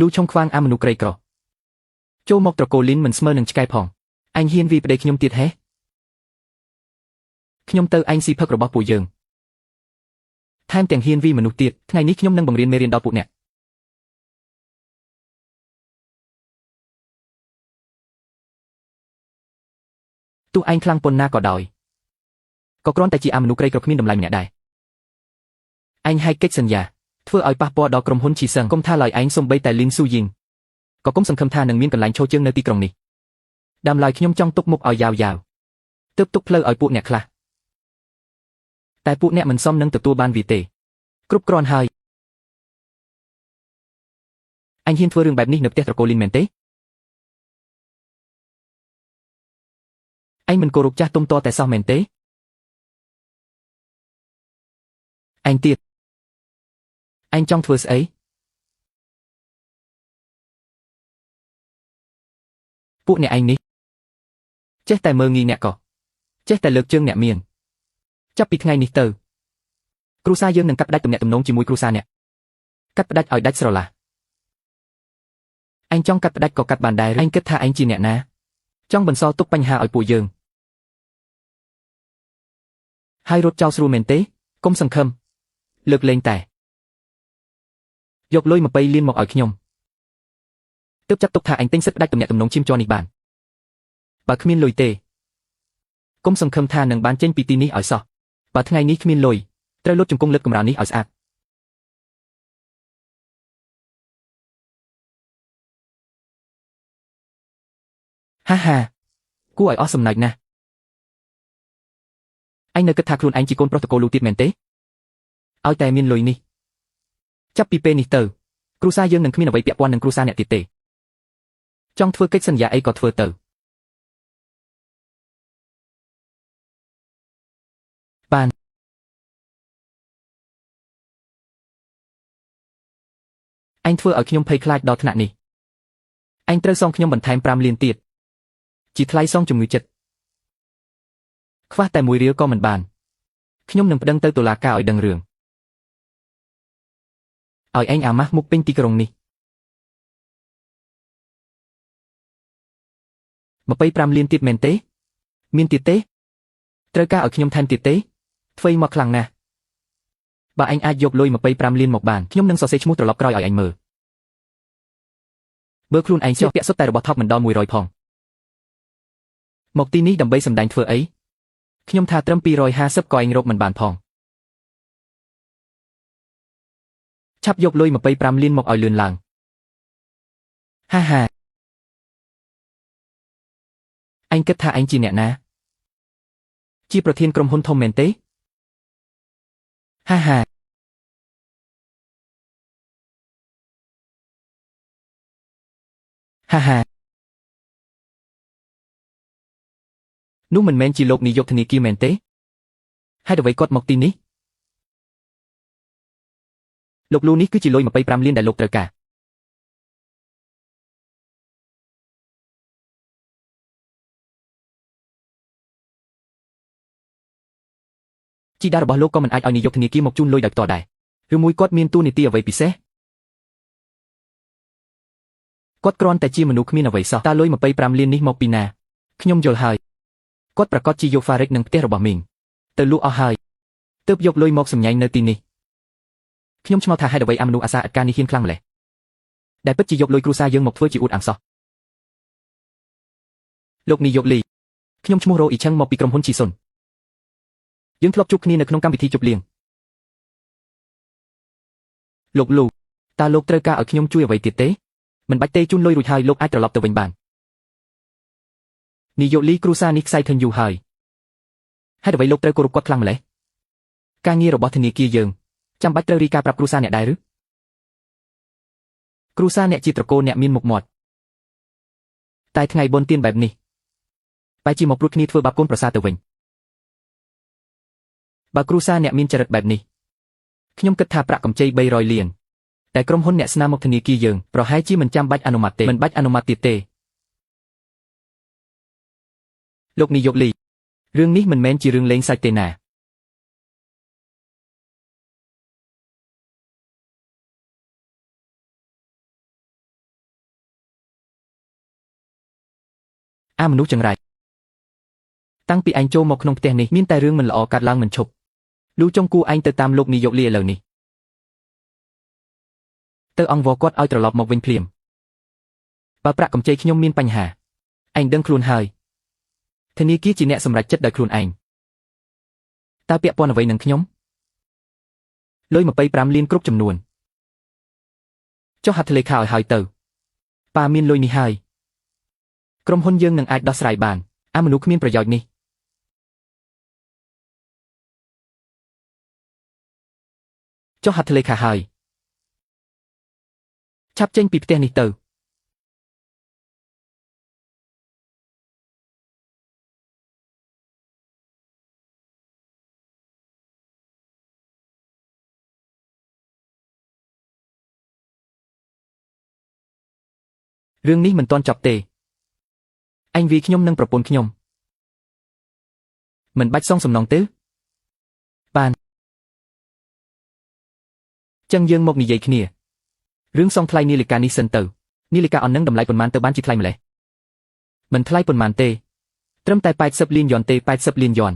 លូឆុងខ្វាងអាមនុក្រីក្រចូលមកត្រកូលលីនមិនស្មើនឹងឆ្កែផងអញហ៊ានវាប្តីខ្ញុំទៀតហេខ្ញុំទៅអញស៊ីផឹករបស់ពួកយើងថែមទាំងហ៊ានវាមនុស្សទៀតថ្ងៃនេះខ្ញុំនឹងបង្រៀនមេរៀនដល់ពួកអ្នកទោះឯងខ្លាំងប៉ុណ្ណាក៏ដោយក៏គ្រាន់តែជាអាមនុក្រីក្រគ្មានតម្លៃម្នាក់ដែរអញហែកកិច្ចសន្យាធ្វើឲ្យប៉ះពាល់ដល់ក្រុមហ៊ុនឈីសឹងកុំថាឡើយឯងសំបីតែលីនស៊ូយីងក៏កុំសង្ឃឹមថានឹងមានកន្លែងឈរជើងនៅទីក្រុងនេះដើមឡើយខ្ញុំចង់ទុកមុខឲ្យយ៉ាវទើបទុកផ្លូវឲ្យពួកអ្នកខ្លះតែពួកអ្នកមិនសមនឹងទទួលបានវាទេគ្រប់គ្រាន់ហើយអញហ៊ានធ្វើរឿងបែបនេះនៅផ្ទះត្រកូលលីនមែនទេអញមិនគោរពចាស់ទុំតតែសោះមែនទេអញទៀតអញចង់ធ្វើស្អីពួកអ្នកឯងនេះចេះតែមើងងាយអ្នកក៏ចេះតែលើកជើងអ្នកមានចាប់ពីថ្ងៃនេះទៅគ្រួសារយើងនឹងកាត់ផ្តាច់ទំនាក់ទំនងជាមួយគ្រួសារអ្នកកាត់ផ្តាច់ឲ្យដាច់ស្រឡះអញចង់កាត់ផ្តាច់ក៏កាត់បានដែរអញគិតថាអញជាអ្នកណាចង់បន្សល់ទុកបញ្ហាឲ្យពួកយើងហើយរត់ចោលស្រួលមែនទេកុំសង្ឃឹមលើកលែងតែយកលុយ20លានមកឲ្យខ្ញុំទើបចាត់ទុកថាអញទិញសិទ្ធិផ្តាច់ទំនាក់ទំនងឈាមជ័រនេះបានបើគ្មានលុយទេកុំសង្ឃឹមថានឹងបានចេញពីទីនេះឲ្យសោះបើថ្ងៃនេះគ្មានលុយត្រូវលុតជង្គង់លើកកម្រាលនេះឲ្យស្អាតហាគួរឲ្យអស់សំណើចណាស់អញនៅគិតថាខ្លួនឯងជាកូនប្រុសតកូលលូទៀតមែនទេឲ្យតែមានលុយនេះចាប់ពីពេលនេះទៅគ្រួសារយើងនឹងគ្មានអ្វីពាក់ព័ន្ធនឹងគ្រួសារអ្នកទៀតទេចង់ធ្វើកិច្ចសន្យាអីក៏ធ្វើទៅបានអញធ្វើឲ្យខ្ញុំភ័យខ្លាចដល់ថ្នាក់នេះអញត្រូវសងខ្ញុំបន្ថែម5លានទៀតជាថ្លៃសងជំងឺចិត្តខ្វះតែ1រៀលក៏មិនបានខ្ញុំនឹងប្តឹងទៅតុលាការឲ្យដឹងរឿងឲ្យឯងអាម៉ាស់មុខពេញទីក្រុងនេះ25លានទៀតមែនទេមានទៀតទេត្រូវការឲ្យខ្ញុំថែមទៀតទេធ្វើមកខ្លាំងណាស់បើអញអាចយកលុយ25លានមកបានខ្ញុំនឹងសរសេរឈ្មោះត្រឡប់ក្រោយឲ្យអញមើលខ្លួនឯងជាប់ពាក់សុទ្ធតែរបស់ថប់មិនដល់100ផងមកទីនេះដើម្បីសម្ដែងធ្វើអីខ្ញុំថាត្រឹម250ក៏ឯងរកមិនបានផងឆាប់យកលុយ25លានមកឲ្យលឿនឡើងហាអញគិតថាអញជាអ្នកណាជាប្រធានក្រុមហ៊ុនធំមែនទេហានោះមិនមែនជាលោកនាយកធនាគារមែនទេហេតុអ្វីគាត់មកទីនេះលោកលូនេះគឺជាលុយ25លានដែលលោកត្រូវការជីតារបស់លោកក៏មិនអាចឲ្យនាយកធនាគារមកជូនលុយដោយផ្ទាល់ដែរឬមួយគាត់មានតួនាទីអ្វីពិសេសគាត់គ្រាន់តែជាមនុស្សគ្មានអ្វីសោះតើលុយ25លាននេះមកពីណាខ្ញុំយល់ហើយគាត់ប្រកាសជាយក Farik នឹងផ្ទះរបស់មីងទៅលក់អស់ហើយទើបយកលុយមកសម្ញែងនៅទីនេះខ្ញុំឆ្ងល់ថាហេតុអ្វីអាមនុស្សអាសាឥតការនេះហ៊ានខ្លាំងម្ល៉េះដែលពិតជាយកលុយគ្រួសារយើងមកធ្វើជាអួតអាងសោះលោកនាយកលីខ្ញុំឈ្មោះរ៉ូអ៊ីឆឹងមកពីក្រុមហ៊ុនជីសុនយើងធ្លាប់ជួបគ្នានៅក្នុងកម្មវិធីជប់លៀងលោកលូតើលោកត្រូវការឲ្យខ្ញុំជួយអ្វីទៀតទេមិនបាច់ទេជូនលុយរួចហើយលោកអាចត្រឡប់ទៅវិញបាននាយកលីគ្រួសារនេះខ្សែធនយូរហើយហេតុអ្វីលោកត្រូវគោរពគាត់ខ្លាំងម្ល៉េះការងាររបស់ធនាគារយើងចាំបាច់ត្រូវរីកាប្រាប់គ្រួសារអ្នកដែរឬគ្រួសារអ្នកជាត្រកូលអ្នកមានមុខមាត់តែថ្ងៃបុណ្យទានបែបនេះបែរជាមកព្រួតគ្នាធ្វើបាបកូនប្រសារទៅវិញបើគ្រួសារអ្នកមានចរិតបែបនេះខ្ញុំគិតថាប្រាក់កម្ចី300លានតែក្រុមហ៊ុនអ្នកស្នើមកធនាគារយើងប្រហែលជាមិនចាំបាច់អនុម័តទេមិនបាច់អនុម័តទៀតទេលោកនាយកលីរឿងនេះមិនមែនជារឿងលេងសើចទេណា អាមនុស្សចង្រៃតាំងពីឯងចូលមកក្នុងផ្ទះនេះមានតែរឿងមិនល្អកើតឡើងមិនឈប់លូចុងគូឯងទៅតាមលោកនាយកលាឥឡូវនេះទៅអង្វរគាត់ឲ្យត្រឡប់មកវិញភ្លាមបើប្រាក់កម្ចីខ្ញុំមានបញ្ហាឯងដឹងខ្លួនហើយធនាគារជាអ្នកសម្រេចចិត្តដោយខ្លួនឯងតើពាក់ព័ន្ធអ្វីនឹងខ្ញុំលុយ25លានគ្រប់ចំនួនចុះហត្ថលេខាឲ្យហើយទៅប៉ាមានលុយនេះហើយក្រុមហ៊ុនយើងនឹងអាចដោះស្រាយបានអាមនុស្សគ្មានប្រយោជន៍នេះចុះហត្ថលេខាហើយឆាប់ចេញពីផ្ទះនេះទៅរឿងនេះមិនទាន់ចប់ទេអញវាខ្ញុំនឹងប្រពន្ធខ្ញុំមិនបាច់សងសំណងទេបានចឹងយើងមកនិយាយគ្នារឿងសងថ្លៃនាឡិកានេះសិនទៅនាឡិកាអននឹងតម្លៃប៉ុន្មានទៅបានជាថ្លៃម្ល៉េះមិនថ្លៃប៉ុន្មានទេត្រឹមតែ80លានយ៉នទេ80លានយ៉ន